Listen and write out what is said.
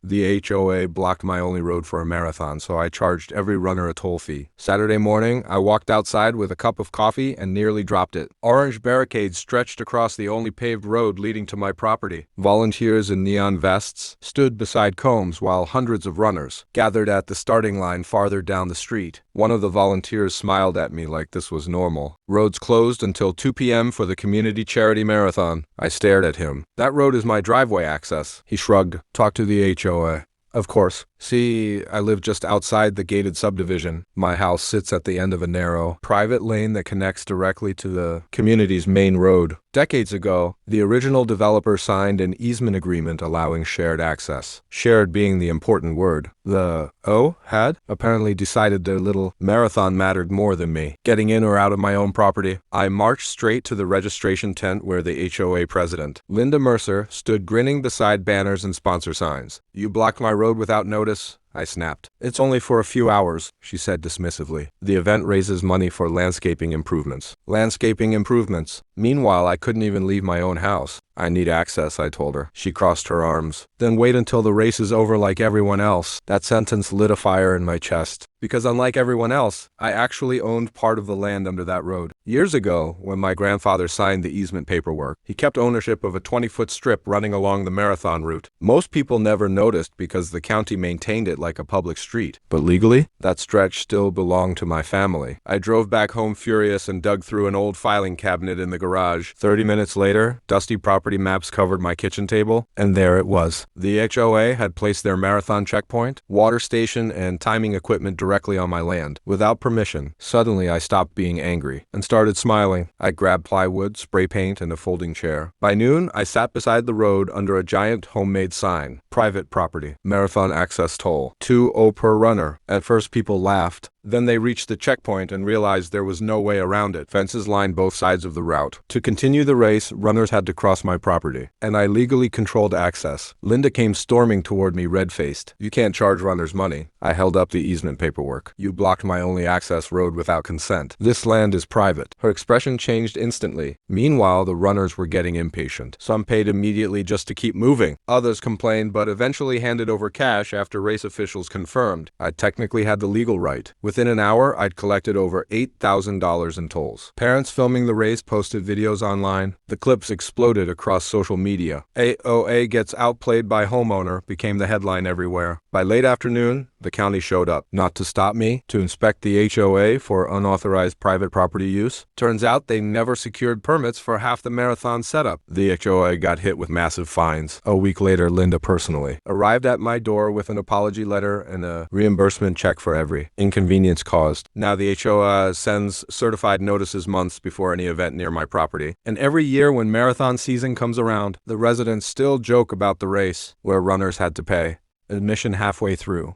The HOA blocked my only road for a marathon, so I charged every runner a toll fee. Saturday morning, I walked outside with a cup of coffee and nearly dropped it. Orange barricades stretched across the only paved road leading to my property. Volunteers in neon vests stood beside combs while hundreds of runners gathered at the starting line farther down the street. One of the volunteers smiled at me like this was normal. Roads closed until 2 p.m. for the community charity marathon. I stared at him. That road is my driveway access. He shrugged. Talk to the HOA. Of course. See, I live just outside the gated subdivision. My house sits at the end of a narrow, private lane that connects directly to the community's main road. Decades ago, the original developer signed an easement agreement allowing shared access. Shared being the important word. The had apparently decided their little marathon mattered more than me. Getting in or out of my own property, I marched straight to the registration tent where the HOA president, Linda Mercer, stood grinning beside banners and sponsor signs. You blocked my road without notice, I snapped. It's only for a few hours, she said dismissively. The event raises money for landscaping improvements. Landscaping improvements. Meanwhile, I couldn't even leave my own house. I need access, I told her. She crossed her arms. Then wait until the race is over like everyone else. That sentence lit a fire in my chest. Because unlike everyone else, I actually owned part of the land under that road. Years ago, when my grandfather signed the easement paperwork, he kept ownership of a 20-foot strip running along the marathon route. Most people never noticed because the county maintained it like a public street. But legally, that stretch still belonged to my family. I drove back home furious and dug through an old filing cabinet in the garage. 30 minutes later, dusty property maps covered my kitchen table, and there it was. The HOA had placed their marathon checkpoint, water station, and timing equipment directly on my land, without permission. Suddenly, I stopped being angry and started smiling. I grabbed plywood, spray paint, and a folding chair. By noon, I sat beside the road under a giant homemade sign. Private property. Marathon access toll. $2 per runner. At first, people laughed. Then they reached the checkpoint and realized there was no way around it. Fences lined both sides of the route. To continue the race, runners had to cross my property, and I legally controlled access. Linda came storming toward me, red-faced. You can't charge runners money. I held up the easement paperwork. You blocked my only access road without consent. This land is private. Her expression changed instantly. Meanwhile, the runners were getting impatient. Some paid immediately just to keep moving. Others complained, but eventually handed over cash after race officials confirmed I technically had the legal right. Within an hour, I'd collected over $8,000 in tolls. Parents filming the race posted videos online. The clips exploded across social media. HOA gets outplayed by homeowner became the headline everywhere. By late afternoon, the county showed up, not to stop me, to inspect the HOA for unauthorized private property use. Turns out they never secured permits for half the marathon setup. The HOA got hit with massive fines. A week later, Linda personally arrived at my door with an apology letter and a reimbursement check for every inconvenience caused. Now the HOA sends certified notices months before any event near my property. And every year when marathon season comes around, the residents still joke about the race, where runners had to pay admission halfway through.